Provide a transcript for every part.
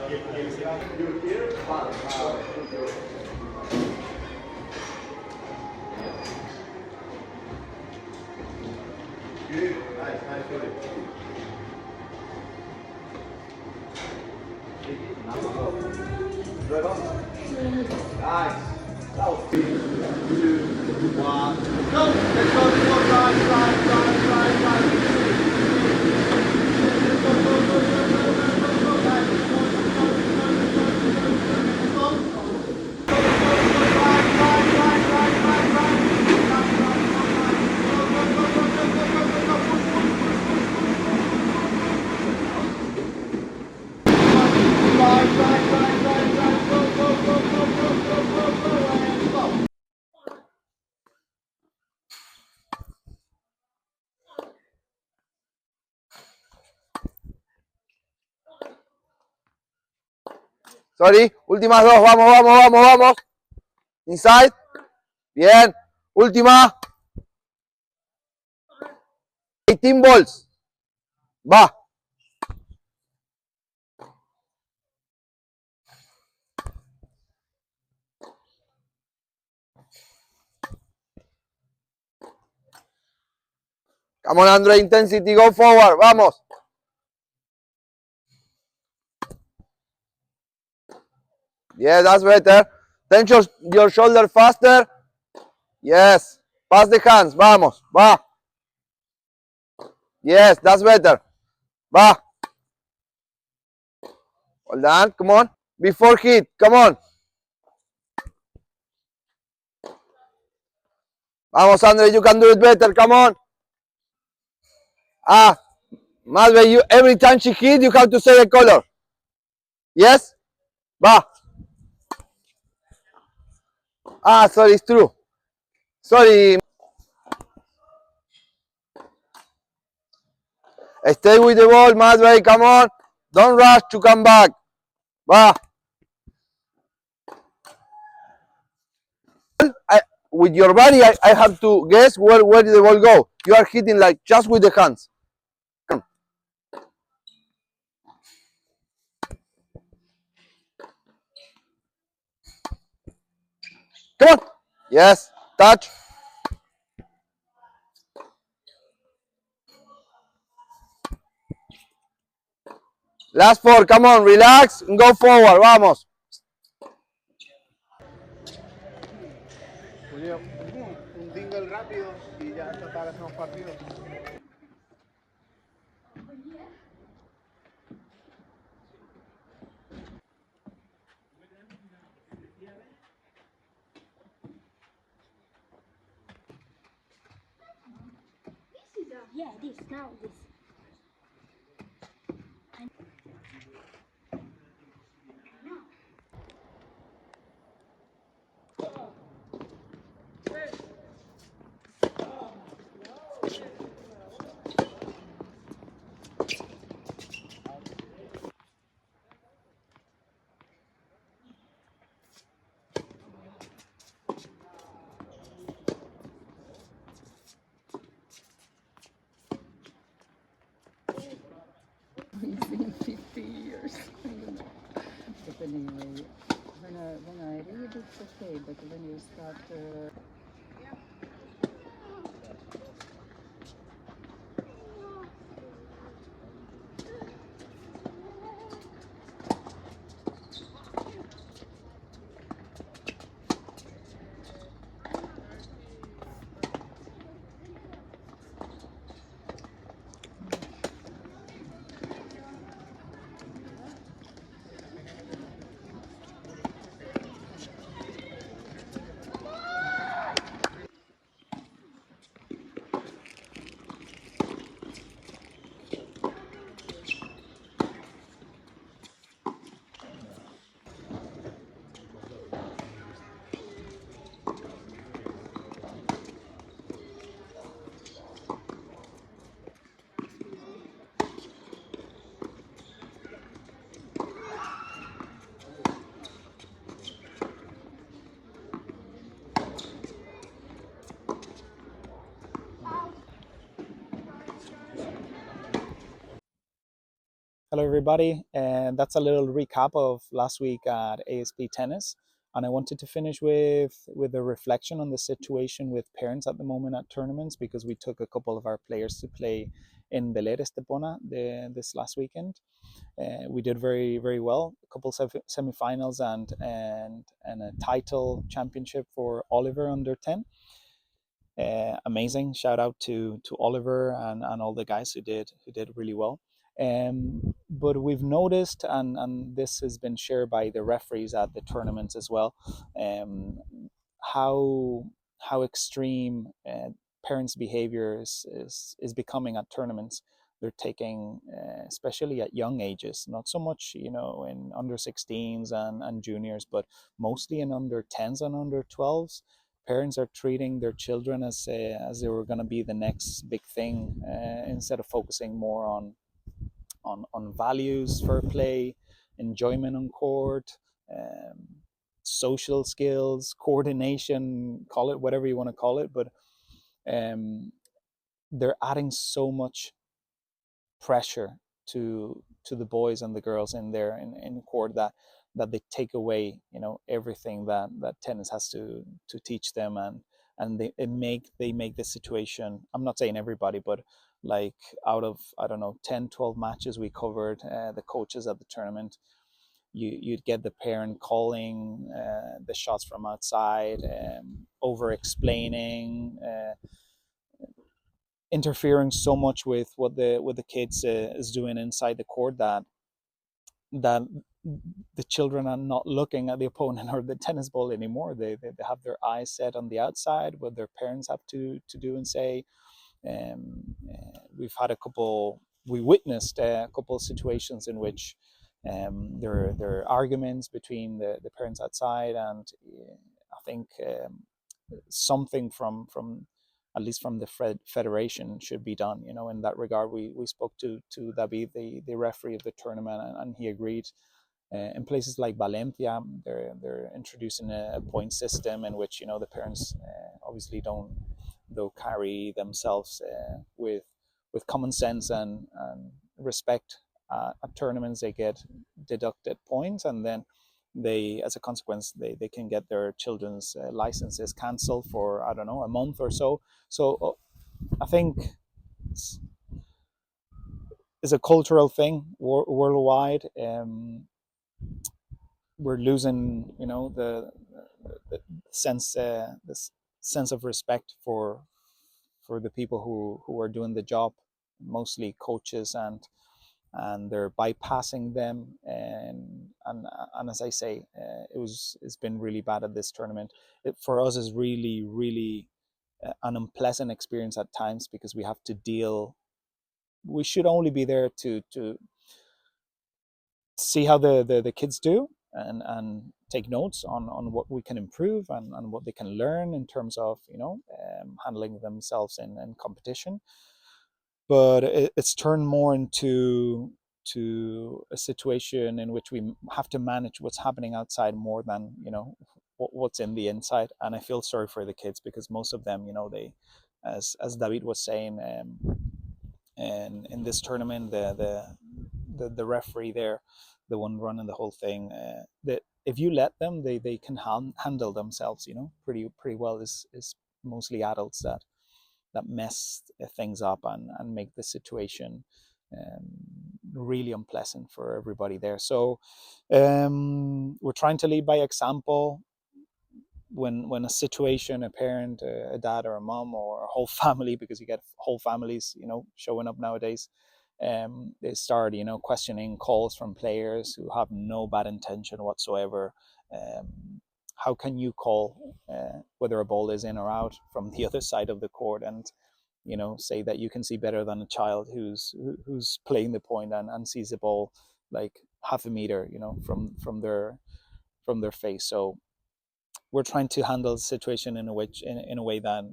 You're here? Good. Nice feeling. Nice. That was 3, 2, 1. Go! Let's go, drive. Sorry, últimas dos, vamos. Inside. Bien. Última. 18 balls. Va. Come on, Andre, intensity, go forward. Vamos. Yeah, that's better. Tension your shoulder faster. Yes. Pass the hands. Vamos. Va. Yes, that's better. Va. Hold on. Come on. Before hit. Come on. Vamos, Andre. You can do it better. Come on. Malve, you every time she hit, you have to say the color. Yes? Va. Sorry, it's true. Sorry. Stay with the ball, Malve. Come on. Don't rush to come back. Va. With your body, I have to guess where did the ball go. You are hitting like just with the hands. Come on. Yes. Touch. Last 4. Come on. Relax and go forward. Vamos. Julio, un dingle rápido y ya esta tarde hacemos partido. Yeah, this, now this. It's been 50 years. I don't know. But anyway, when I read it's okay, but when you start Hello, everybody. And that's a little recap of last week at ASP Tennis. And I wanted to finish with a reflection on the situation with parents at the moment at tournaments, because we took a couple of our players to play in Bel Air this last weekend. We did very, very well. A couple semifinals and a title championship for Oliver under 10. Amazing. Shout out to Oliver and all the guys who did really well. But we've noticed, and this has been shared by the referees at the tournaments as well, um, how how extreme parents' behavior is becoming at tournaments. They're taking, especially at young ages, not so much in under 16s and juniors, but mostly in under 10s and under 12s. Parents are treating their children as they were going to be the next big thing, instead of focusing more on values, fair play, enjoyment on court, um, social skills, coordination, call it whatever you want to call it. But um, they're adding so much pressure to the boys and the girls in court, that they take away everything that tennis has to teach them. And they make the situation, I'm not saying everybody, but like out of, I don't know, 10-12 matches we covered, the coaches at the tournament, you'd get the parent calling the shots from outside, over explaining, interfering so much with what the kids is doing inside the court, that the children are not looking at the opponent or the tennis ball anymore. They have their eyes set on the outside, what their parents have to do and say. We've had we witnessed a couple of situations in which there are arguments between the parents outside, and I think something from at least from the federation should be done. In that regard, we spoke to David, the referee of the tournament, and he agreed. In places like Valencia, they're introducing a point system in which the parents obviously don't carry themselves with common sense and respect. At tournaments, they get deducted points, and then as a consequence, they can get their children's licenses cancelled for, I don't know, a month or so. So I think it's, it's a cultural thing worldwide. We're losing, the sense, this sense of respect for the people who are doing the job, mostly coaches, and they're bypassing them. And as I say, it's been really bad at this tournament. For us is really, really an unpleasant experience at times, because we have to deal. We should only be there to see how the kids do, and take notes on what we can improve, and what they can learn in terms of handling themselves in competition. But it's turned more into a situation in which we have to manage what's happening outside more than what's in the inside. And I feel sorry for the kids, because most of them, they, as David was saying, and in this tournament, the referee there, the one running the whole thing, that if you let them, they can handle themselves, pretty well. Is mostly adults that mess things up and make the situation um, really unpleasant for everybody there. So we're trying to lead by example. When a situation, a parent, a dad or a mom, or a whole family, because you get whole families showing up nowadays, they start questioning calls from players who have no bad intention whatsoever. How can you call whether a ball is in or out from the other side of the court, and say that you can see better than a child who's playing the point, and sees the ball like half a meter from their face? So we're trying to handle the situation in a way that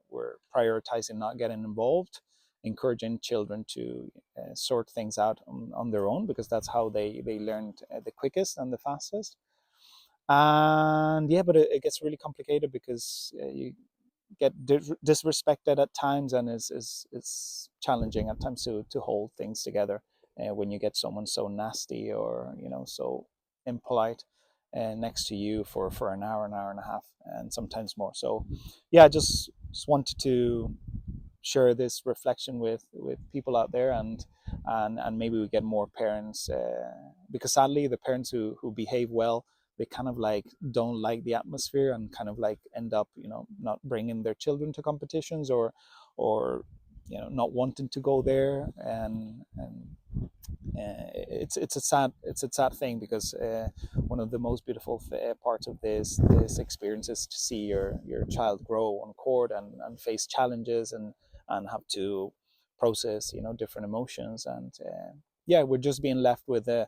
we're prioritizing not getting involved, encouraging children to sort things out on their own, because that's how they learned the quickest and the fastest. And yeah, but it gets really complicated, because you get disrespected at times, and it's challenging at times to hold things together. when you get someone so nasty or so impolite next to you for an hour and a half, and sometimes more. So yeah, just wanted to share this reflection with people out there, and maybe we get more parents, because sadly the parents who behave well, they kind of like don't like the atmosphere and kind of like end up not bringing their children to competitions, or not wanting to go there, and it's a sad thing, because one of the most beautiful parts of this experience is to see your child grow on court, and face challenges, and have to process different emotions, and yeah, we're just being left with the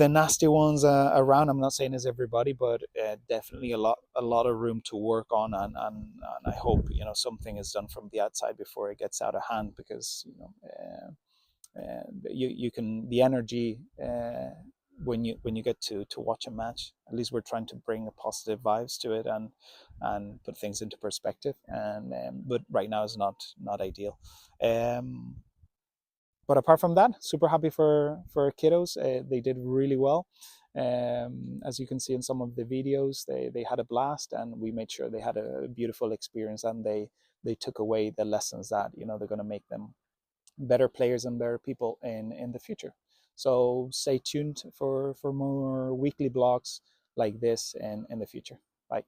nasty ones around. I'm not saying it's everybody, but definitely a lot of room to work on, and I hope something is done from the outside before it gets out of hand, because you can the energy when you get to watch a match. At least we're trying to bring a positive vibes to it, and put things into perspective, and but right now is not ideal. um but apart from that, super happy for kiddos. They did really well. As you can see in some of the videos, they had a blast, and we made sure they had a beautiful experience, and they took away the lessons that they're going to make them better players and better people in the future. So stay tuned for more weekly blogs like this in the future. Bye.